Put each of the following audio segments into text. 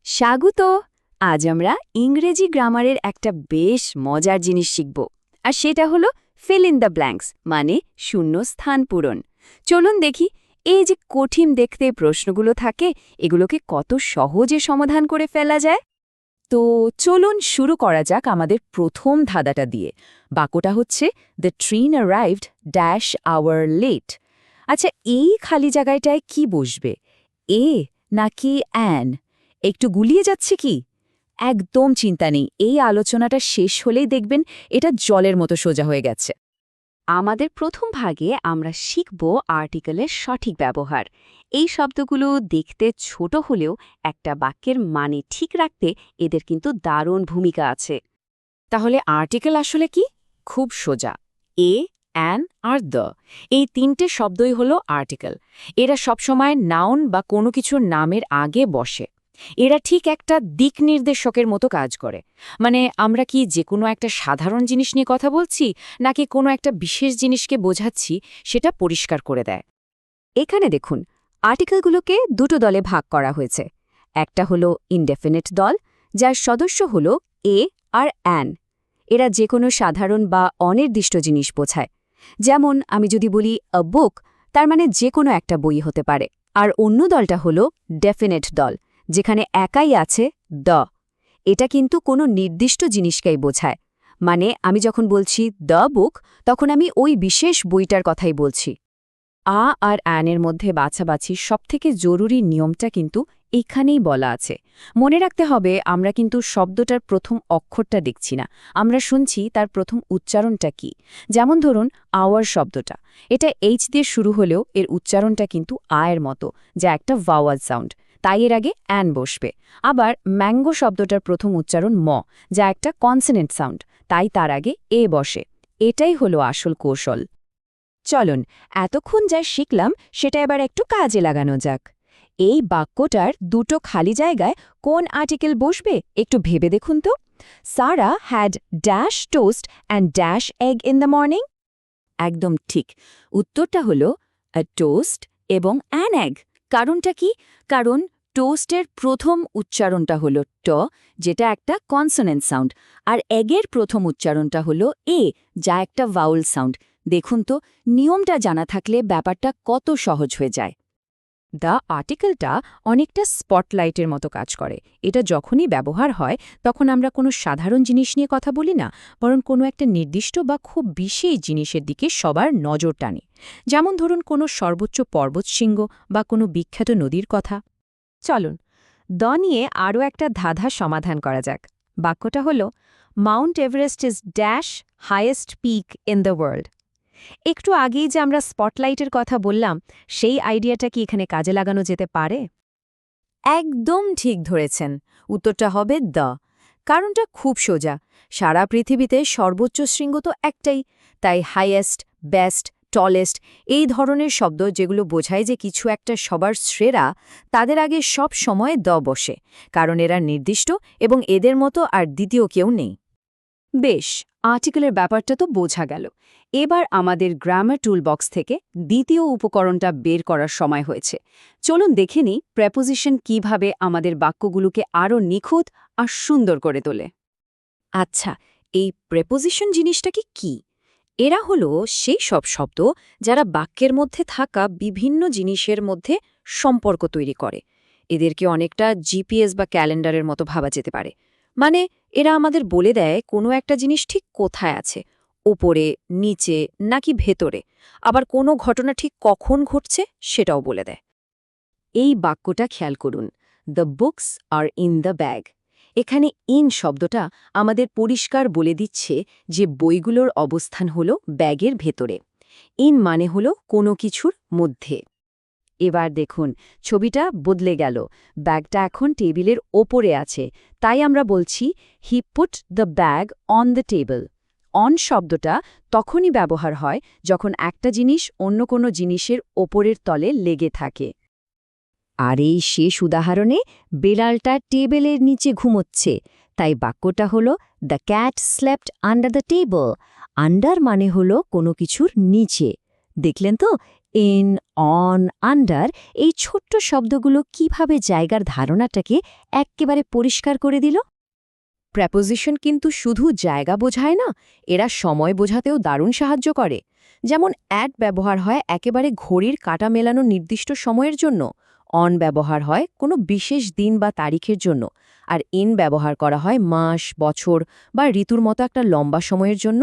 স্বাগত। আজ আমরা ইংরেজি গ্রামারের একটা বেশ মজার জিনিস শিখব, আর সেটা হলো ফিল ইন দ্য ব্ল্যাঙ্কস, মানে শূন্যস্থান পূরণ। চলুন দেখি, এই যে কঠিন দেখতে প্রশ্নগুলো থাকে, এগুলোকে কত সহজে সমাধান করে ফেলা যায়। তো চলুন শুরু করা যাক আমাদের প্রথম ধাঁধাটা দিয়ে। বাক্যটা হচ্ছে the train arrived dash hour late. আচ্ছা, এই খালি জায়গাটায় কি বসবে, এ নাকি অ্যান? একটু গুলিয়ে যাচ্ছে কি? একদম চিন্তা নেই, এই আলোচনাটা শেষ হলেই দেখবেন এটা জলের মতো সোজা হয়ে গেছে। আমাদের প্রথম ভাগে আমরা শিখব আর্টিকেলের সঠিক ব্যবহার। এই শব্দগুলো দেখতে ছোট হলেও একটা বাক্যের মানে ঠিক রাখতে এদের কিন্তু দারুণ ভূমিকা আছে। তাহলে আর্টিকেল আসলে কি? খুব সোজা, এ, অ্যান আর দ্য, এই তিনটে শব্দই হলো আর্টিকেল। এরা সবসময় নাউন বা কোনো কিছুর নামের আগে বসে। এরা ঠিক একটা দিক নির্দেশকের মতো কাজ করে। মানে আমরা কি যে কোনো একটা সাধারণ জিনিস নিয়ে কথা বলছি নাকি কোনো একটা বিশেষ জিনিসকে বোঝাচ্ছি, সেটা পরিষ্কার করে দেয়। এখানে দেখুন, আর্টিকেলগুলোকে দুটো দলে ভাগ করা হয়েছে। একটা হলো ইনডেফিনিট দল, যার সদস্য হলো এ আর অ্যান। এরা যে কোনো সাধারণ বা অনির্দিষ্ট জিনিস বোঝায়। যেমন আমি যদি বলি আ বুক, তার মানে যে কোনো একটা বই হতে পারে। আর অন্য দলটা হলো ডেফিনিট দল, যেখানে একাই আছে দ্য। এটা কিন্তু কোনো নির্দিষ্ট জিনিসকেই বোঝায়। মানে আমি যখন বলছি দ্য বুক, তখন আমি ওই বিশেষ বইটার কথাই বলছি। আ আর অ্যানের মধ্যে বাছাবাছির সবথেকে জরুরি নিয়মটা কিন্তু এখানেই বলা আছে। মনে রাখতে হবে, আমরা কিন্তু শব্দটার প্রথম অক্ষরটা দেখছি না, আমরা শুনছি তার প্রথম উচ্চারণটা কি। যেমন ধরুন আওয়ার শব্দটা, এটা এইচ দিয়ে শুরু হলেও এর উচ্চারণটা কিন্তু আয়ের মতো, যা একটা ভাওয়াল সাউন্ড, তাই এর আগে অ্যান বসবে। আবার ম্যাঙ্গো শব্দটার প্রথম উচ্চারণ ম, যা একটা কনসোনেন্ট সাউন্ড, তাই তার আগে এ বসে। এটাই হলো আসল কৌশল। চলুন, এতক্ষণ যা শিখলাম সেটা এবার একটু কাজে লাগানো যাক। এই বাক্যটার দুটো খালি জায়গায় কোন আর্টিকেল বসবে একটু ভেবে দেখুন তো। Sara had dash toast and dash egg in the morning. একদম ঠিক, উত্তরটা হলো আ টোস্ট এবং অ্যান এগ। কারণটা কি? কারণ টোস্টের প্রথম উচ্চারণটা হলো ট, যেটা একটা কনসোনেন্ট সাউন্ড, আর এগের প্রথম উচ্চারণটা হলো এ, যা একটা ভাউল সাউন্ড। দেখুন তো, নিয়মটা জানা থাকলে ব্যাপারটা কত সহজ হয়ে যায়। দ্য আর্টিকেলটা অনেকটা স্পটলাইটের মতো কাজ করে। এটা যখনই ব্যবহার হয় তখন আমরা কোনো সাধারণ জিনিস নিয়ে কথা বলি না, বরং কোনো একটা নির্দিষ্ট বা খুব বিশেষ জিনিসের দিকে সবার নজর টানি। যেমন ধরুন কোনো সর্বোচ্চ পর্বতশৃঙ্গ বা কোনো বিখ্যাত নদীর কথা। চলুন, দ নিয়ে আরও একটা ধাঁধা সমাধান করা যাক। বাক্যটা হল Mount Everest is dash highest peak in the world. একটু আগেই যে আমরা স্পটলাইটের কথা বললাম, সেই আইডিয়াটা কি এখানে কাজে লাগানো যেতে পারে? একদম ঠিক ধরেছেন, উত্তরটা হবে দ্য। কারণটা খুব সোজা, সারা পৃথিবীতে সর্বোচ্চ শৃঙ্গ তো একটাই, তাই হাইয়েস্ট, বেস্ট, টলেস্ট এই ধরনের শব্দ যেগুলো বোঝায় যে কিছু একটা সবার সেরা, তাদের আগে সব সময় দ বসে, কারণ এরা নির্দিষ্ট এবং এদের মতো আর দ্বিতীয় কেউ নেই। বেশ, আর্টিকেলের ব্যাপারটা তো বোঝা গেল। এবার আমাদের গ্রামার টুলবক্স থেকে দ্বিতীয় উপকরণটা বের করার সময় হয়েছে। চলুন দেখে নিই প্রেপোজিশন কিভাবে আমাদের বাক্যগুলোকে আরও নিখুঁত আর সুন্দর করে তোলে। আচ্ছা, এই প্রেপোজিশন জিনিসটা কি? এরা হলো সেই সব শব্দ যারা বাক্যের মধ্যে থাকা বিভিন্ন জিনিসের মধ্যে সম্পর্ক তৈরি করে। এদেরকে অনেকটা জিপিএস বা ক্যালেন্ডারের মতো ভাবা যেতে পারে। মানে এরা আমাদের বলে দেয় কোনো একটা জিনিস ঠিক কোথায় আছে, ওপরে, নিচে নাকি ভেতরে, আবার কোনো ঘটনা ঠিক কখন ঘটছে সেটাও বলে দেয়। এই বাক্যটা খেয়াল করুন, the books are in the bag. এখানে ইন শব্দটা আমাদের পরিষ্কার বলে দিচ্ছে যে বইগুলোর অবস্থান হলো ব্যাগের ভেতরে। ইন মানে হলো কোনো কিছুর মধ্যে। এবার দেখুন, ছবিটা বদলে গেল। ব্যাগটা এখন টেবিলের ওপরে আছে, তাই আমরা বলছি he put the bag on the table. On শব্দটা তখনই ব্যবহার হয় যখন একটা জিনিস অন্য কোনো জিনিসের ওপরের তলে লেগে থাকে। আর এই শেষ উদাহরণে বেড়ালটা টেবিলের নিচে ঘুমোচ্ছে, তাই বাক্যটা হলো the cat slept under the table. Under মানে হলো কোনো কিছুর নিচে, দেখলেন তো ইন, অন, আন্ডার এই ছোট্ট শব্দগুলো কিভাবে জায়গার ধারণাটাকে এক্কেবারে পরিষ্কার করে দিল। প্রেপোজিশন কিন্তু শুধু জায়গা বোঝায় না, এরা সময় বোঝাতেও দারুণ সাহায্য করে। যেমন অ্যাট ব্যবহার হয় একেবারে ঘড়ির কাঁটা মেলানো নির্দিষ্ট সময়ের জন্য, অন ব্যবহার হয় কোনো বিশেষ দিন বা তারিখের জন্য, আর ইন ব্যবহার করা হয় মাস, বছর বা ঋতুর মতো একটা লম্বা সময়ের জন্য।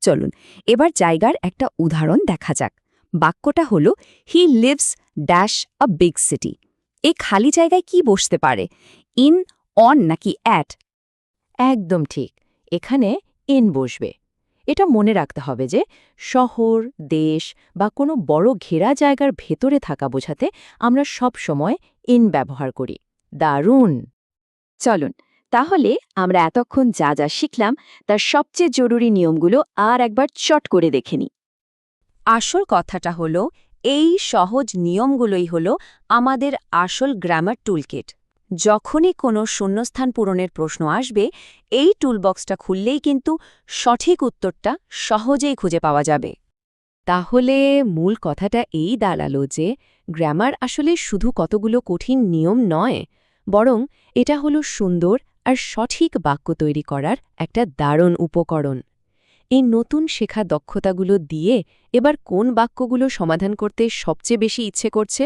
চলুন এবার জায়গার একটা উদাহরণ দেখা যাক। বাক্যটা হলো he lives dash a big city. এই খালি জায়গায় কি বসতে পারে, ইন, অন নাকি অ্যাট? একদম ঠিক, এখানে ইন বসবে। এটা মনে রাখতে হবে যে শহর, দেশ বা কোনো বড় ঘেরা জায়গার ভেতরে থাকা বোঝাতে আমরা সব সময় ইন ব্যবহার করি। দারুণ! চলুন তাহলে আমরা এতক্ষণ যা যা শিখলাম তার সবচেয়ে জরুরি নিয়মগুলো আর একবার চট করে দেখে নিই। আসল কথাটা হলো এই সহজ নিয়মগুলোই হলো আমাদের আসল গ্রামার টুলকিট। যখনই কোনো শূন্যস্থান পূরণের প্রশ্ন আসবে, এই টুলবক্সটা খুললেই কিন্তু সঠিক উত্তরটা সহজেই খুঁজে পাওয়া যাবে। তাহলে মূল কথাটা এই দাঁড়ালো যে গ্রামার আসলে শুধু কতগুলো কঠিন নিয়ম নয়, বরং এটা হলো সুন্দর আর সঠিক বাক্য তৈরি করার একটা দারুণ উপকরণ। এই নতুন শেখা দক্ষতাগুলো দিয়ে এবার কোন বাক্যগুলো সমাধান করতে সবচেয়ে বেশি ইচ্ছে করছে?